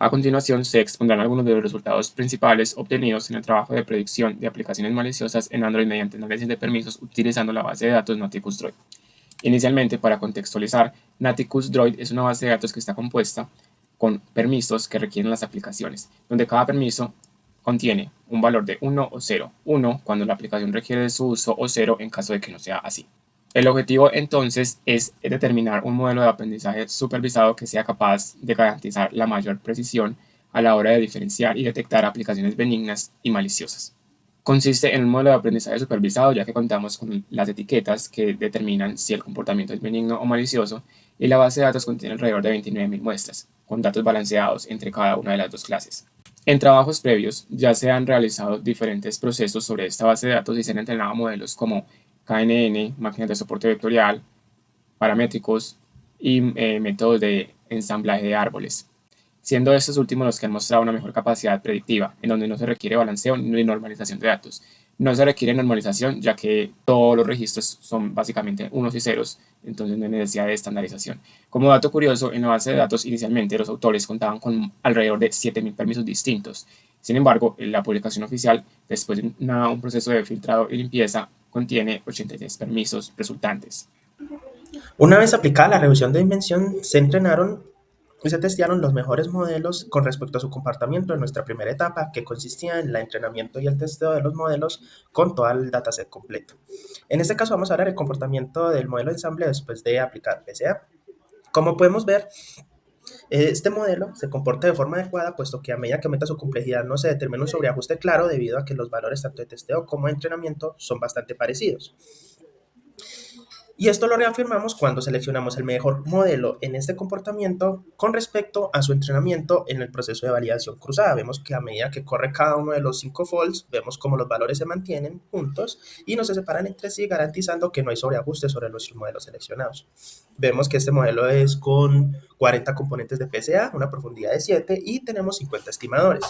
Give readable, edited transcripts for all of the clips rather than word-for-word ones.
A continuación, se expondrán algunos de los resultados principales obtenidos en el trabajo de predicción de aplicaciones maliciosas en Android mediante análisis de permisos utilizando la base de datos Nauticus Droid. Inicialmente, para contextualizar, Nauticus Droid es una base de datos que está compuesta con permisos que requieren las aplicaciones, donde cada permiso contiene un valor de 1 o 0, 1 cuando la aplicación requiere de su uso o 0 en caso de que no sea así. El objetivo entonces es determinar un modelo de aprendizaje supervisado que sea capaz de garantizar la mayor precisión a la hora de diferenciar y detectar aplicaciones benignas y maliciosas. Consiste en un modelo de aprendizaje supervisado ya que contamos con las etiquetas que determinan si el comportamiento es benigno o malicioso y la base de datos contiene alrededor de 29.000 muestras, con datos balanceados entre cada una de las dos clases. En trabajos previos ya se han realizado diferentes procesos sobre esta base de datos y se han entrenado modelos como KNN, máquinas de soporte vectorial, paramétricos y métodos de ensamblaje de árboles, siendo estos últimos los que han mostrado una mejor capacidad predictiva, en donde no se requiere balanceo ni normalización de datos. No se requiere normalización ya que todos los registros son básicamente unos y ceros, entonces no hay necesidad de estandarización. Como dato curioso, en la base de datos inicialmente los autores contaban con alrededor de 7.000 permisos distintos. Sin embargo, en la publicación oficial, después de un proceso de filtrado y limpieza, contiene 83 permisos resultantes. Una vez aplicada la reducción de dimensión, se entrenaron y se testearon los mejores modelos con respecto a su comportamiento en nuestra primera etapa, que consistía en el entrenamiento y el testeo de los modelos con todo el dataset completo. En este caso vamos a ver el comportamiento del modelo de ensamble después de aplicar PCA. Como podemos ver, este modelo se comporta de forma adecuada, puesto que a medida que aumenta su complejidad no se determina un sobreajuste claro debido a que los valores tanto de testeo como de entrenamiento son bastante parecidos. Y esto lo reafirmamos cuando seleccionamos el mejor modelo en este comportamiento con respecto a su entrenamiento en el proceso de validación cruzada. Vemos que a medida que corre cada uno de los 5 folds, vemos cómo los valores se mantienen juntos y no se separan entre sí, garantizando que no hay sobreajuste sobre los modelos seleccionados. Vemos que este modelo es con 40 componentes de PCA, una profundidad de 7 y tenemos 50 estimadores.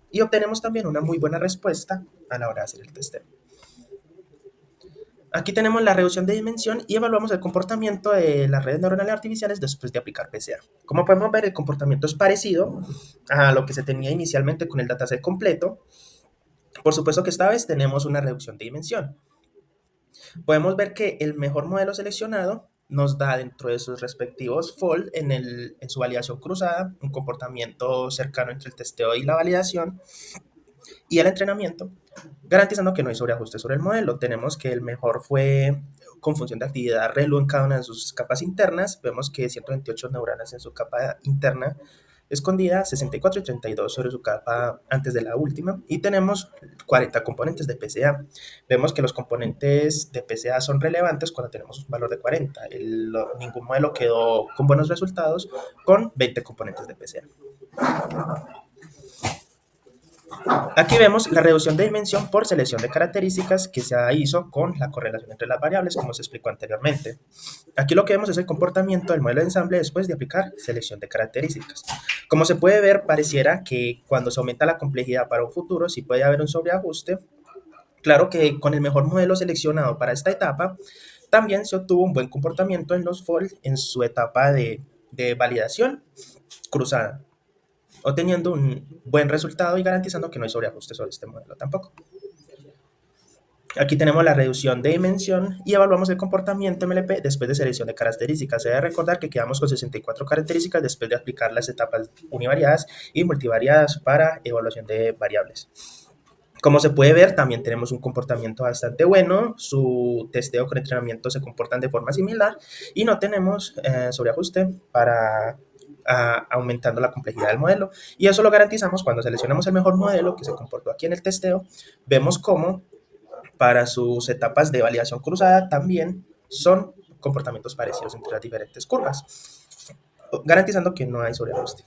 Y obtenemos también una muy buena respuesta a la hora de hacer el testeo. Aquí tenemos la reducción de dimensión y evaluamos el comportamiento de las redes neuronales artificiales después de aplicar PCA. Como podemos ver, el comportamiento es parecido a lo que se tenía inicialmente con el dataset completo. Por supuesto que esta vez tenemos una reducción de dimensión. Podemos ver que el mejor modelo seleccionado nos da dentro de sus respectivos fold en su validación cruzada un comportamiento cercano entre el testeo y la validación y el entrenamiento, garantizando que no hay sobreajuste sobre el modelo. Tenemos que el mejor fue con función de actividad ReLU en cada una de sus capas internas. Vemos que 128 neuronas en su capa interna escondida, 64 y 32 sobre su capa antes de la última, y tenemos 40 componentes de PCA. Vemos que los componentes de PCA son relevantes cuando tenemos un valor de 40. Ningún modelo quedó con buenos resultados con 20 componentes de PCA. Aquí vemos la reducción de dimensión por selección de características que se hizo con la correlación entre las variables, como se explicó anteriormente. Aquí lo que vemos es el comportamiento del modelo de ensamble después de aplicar selección de características. Como se puede ver, pareciera que cuando se aumenta la complejidad para un futuro sí puede haber un sobreajuste. Claro que con el mejor modelo seleccionado para esta etapa, también se obtuvo un buen comportamiento en los fold en su etapa de validación cruzada, obteniendo un buen resultado y garantizando que no hay sobreajuste sobre este modelo tampoco. Aquí tenemos la reducción de dimensión y evaluamos el comportamiento MLP después de selección de características. Se debe recordar que quedamos con 64 características después de aplicar las etapas univariadas y multivariadas para evaluación de variables. Como se puede ver, también tenemos un comportamiento bastante bueno. Su testeo con entrenamiento se comportan de forma similar y no tenemos sobreajuste para aumentando la complejidad del modelo, y eso lo garantizamos cuando seleccionamos el mejor modelo que se comportó aquí en el testeo. Vemos cómo para sus etapas de validación cruzada también son comportamientos parecidos entre las diferentes curvas, garantizando que no hay sobreajuste.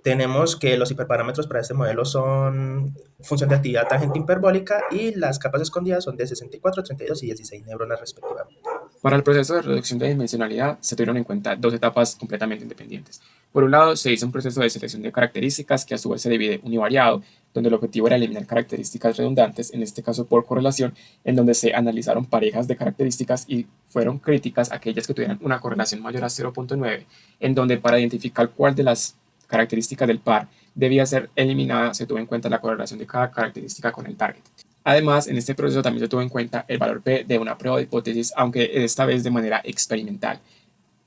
Tenemos que los hiperparámetros para este modelo son función de actividad tangente hiperbólica y las capas escondidas son de 64, 32 y 16 neuronas respectivamente. Para el proceso de reducción de dimensionalidad se tuvieron en cuenta dos etapas completamente independientes. Por un lado, se hizo un proceso de selección de características que a su vez se divide univariado, donde el objetivo era eliminar características redundantes, en este caso por correlación, en donde se analizaron parejas de características y fueron críticas aquellas que tuvieran una correlación mayor a 0.9, en donde para identificar cuál de las características del par debía ser eliminada, se tuvo en cuenta la correlación de cada característica con el target. Además, en este proceso también se tuvo en cuenta el valor P de una prueba de hipótesis, aunque esta vez de manera experimental,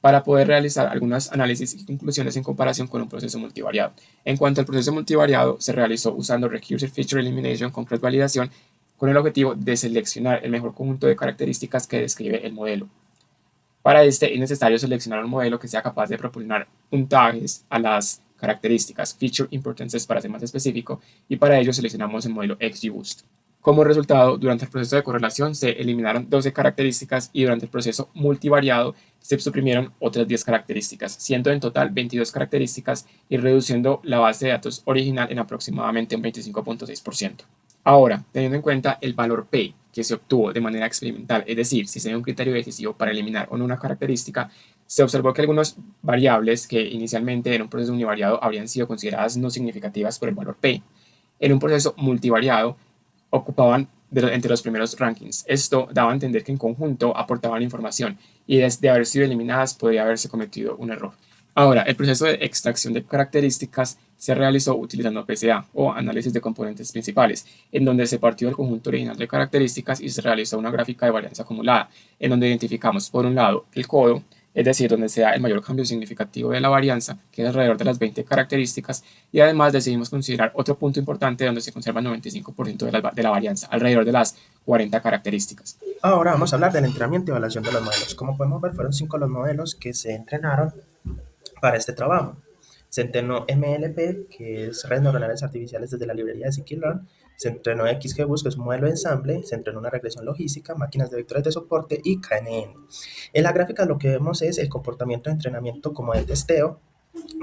para poder realizar algunos análisis y conclusiones en comparación con un proceso multivariado. En cuanto al proceso multivariado, se realizó usando Recursive Feature Elimination con cross-validación con el objetivo de seleccionar el mejor conjunto de características que describe el modelo. Para este es necesario seleccionar un modelo que sea capaz de proporcionar puntajes a las características, feature importances para ser más específico, y para ello seleccionamos el modelo XGBoost. Como resultado, durante el proceso de correlación se eliminaron 12 características y durante el proceso multivariado se suprimieron otras 10 características, siendo en total 22 características y reduciendo la base de datos original en aproximadamente un 25.6%. Ahora, teniendo en cuenta el valor P que se obtuvo de manera experimental, es decir, si se dio un criterio decisivo para eliminar o no una característica, se observó que algunas variables que inicialmente en un proceso univariado habrían sido consideradas no significativas por el valor P, en un proceso multivariado ocupaban entre los primeros rankings. Esto daba a entender que en conjunto aportaban información y desde haber sido eliminadas podría haberse cometido un error. Ahora, el proceso de extracción de características se realizó utilizando PCA o análisis de componentes principales, en donde se partió del conjunto original de características y se realizó una gráfica de varianza acumulada, en donde identificamos por un lado el codo, es decir, donde se da el mayor cambio significativo de la varianza, que es alrededor de las 20 características, y además decidimos considerar otro punto importante donde se conserva el 95% de la varianza, alrededor de las 40 características. Ahora vamos a hablar del entrenamiento y evaluación de los modelos. Como podemos ver, fueron 5 los modelos que se entrenaron para este trabajo. Se entrenó MLP, que es redes neuronales artificiales desde la librería de scikit-learn. Se entrenó XGBoost, que es un modelo de ensamble. Se entrenó una regresión logística, máquinas de vectores de soporte y KNN. En la gráfica lo que vemos es el comportamiento de entrenamiento como de testeo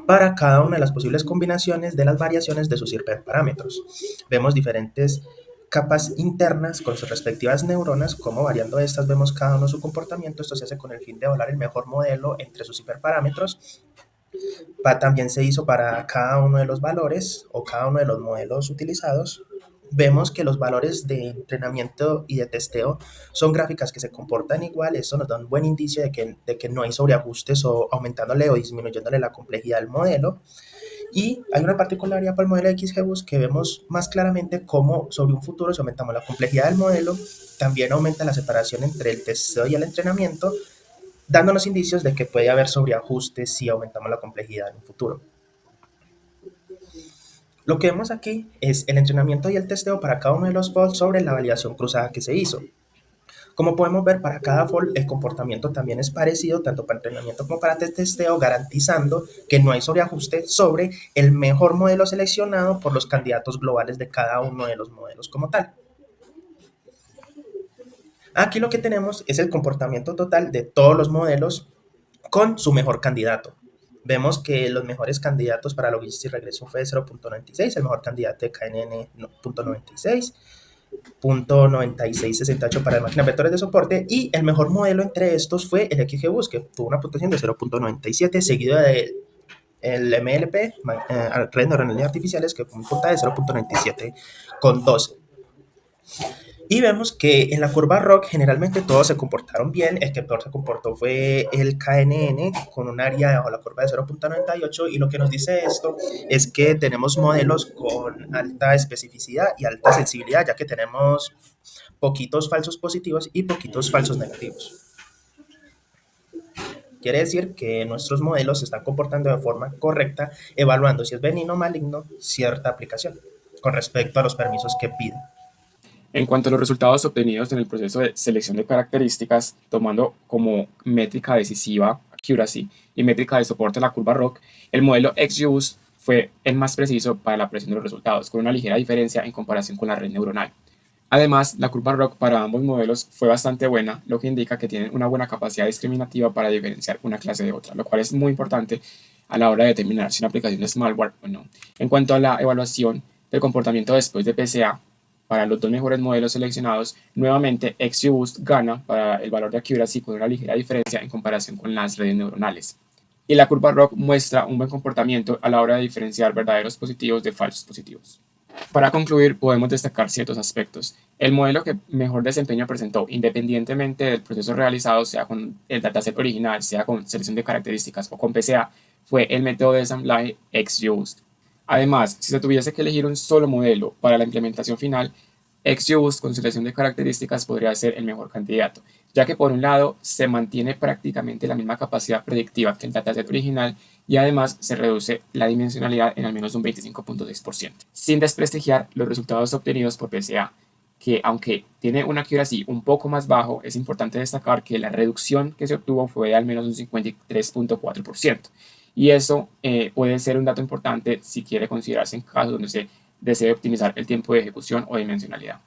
para cada una de las posibles combinaciones de las variaciones de sus hiperparámetros. Vemos diferentes capas internas con sus respectivas neuronas, como variando estas vemos cada uno su comportamiento. Esto se hace con el fin de evaluar el mejor modelo entre sus hiperparámetros. También se hizo para cada uno de los valores o cada uno de los modelos utilizados. Vemos que los valores de entrenamiento y de testeo son gráficas que se comportan igual. Esto nos da un buen indicio de que no hay sobreajustes o aumentándole o disminuyéndole la complejidad del modelo. Y hay una particularidad para el modelo de XGBoost que vemos más claramente cómo sobre un futuro, si aumentamos la complejidad del modelo, también aumenta la separación entre el testeo y el entrenamiento, dándonos indicios de que puede haber sobreajustes si aumentamos la complejidad en un futuro. Lo que vemos aquí es el entrenamiento y el testeo para cada uno de los folds sobre la validación cruzada que se hizo. Como podemos ver, para cada fold el comportamiento también es parecido, tanto para entrenamiento como para testeo, garantizando que no hay sobreajuste sobre el mejor modelo seleccionado por los candidatos globales de cada uno de los modelos como tal. Aquí lo que tenemos es el comportamiento total de todos los modelos con su mejor candidato. Vemos que los mejores candidatos para logística y regresión fue 0.96, el mejor candidato de KNN 0.96, 0.9668 para máquinas vectores de soporte, y el mejor modelo entre estos fue el XGBoost, que tuvo una puntuación de 0.97, seguido del MLP, redes neuronales artificiales, que fue un puntaje de 0.97 con 12. Y vemos que en la curva ROC generalmente todos se comportaron bien. El que peor se comportó fue el KNN con un área bajo la curva de 0.98, y lo que nos dice esto es que tenemos modelos con alta especificidad y alta sensibilidad, ya que tenemos poquitos falsos positivos y poquitos falsos negativos. Quiere decir que nuestros modelos se están comportando de forma correcta, evaluando si es benigno o maligno cierta aplicación con respecto a los permisos que piden. En cuanto a los resultados obtenidos en el proceso de selección de características, tomando como métrica decisiva accuracy y métrica de soporte la curva ROC, el modelo XGBoost fue el más preciso para la predicción de los resultados, con una ligera diferencia en comparación con la red neuronal. Además, la curva ROC para ambos modelos fue bastante buena, lo que indica que tienen una buena capacidad discriminativa para diferenciar una clase de otra, lo cual es muy importante a la hora de determinar si una aplicación es malware o no. En cuanto a la evaluación del comportamiento después de PCA, para los dos mejores modelos seleccionados, nuevamente XGBoost gana para el valor de accuracy con una ligera diferencia en comparación con las redes neuronales. Y la curva ROC muestra un buen comportamiento a la hora de diferenciar verdaderos positivos de falsos positivos. Para concluir, podemos destacar ciertos aspectos. El modelo que mejor desempeño presentó, independientemente del proceso realizado, sea con el dataset original, sea con selección de características o con PCA, fue el método de ensamblaje XGBoost. Además, si se tuviese que elegir un solo modelo para la implementación final, XGBoost con selección de características podría ser el mejor candidato, ya que por un lado se mantiene prácticamente la misma capacidad predictiva que el dataset original y además se reduce la dimensionalidad en al menos un 25.6%, sin desprestigiar los resultados obtenidos por PCA, que aunque tiene una accuracy un poco más bajo, es importante destacar que la reducción que se obtuvo fue de al menos un 53.4%. Y eso puede ser un dato importante si quiere considerarse en casos donde se desee optimizar el tiempo de ejecución o dimensionalidad.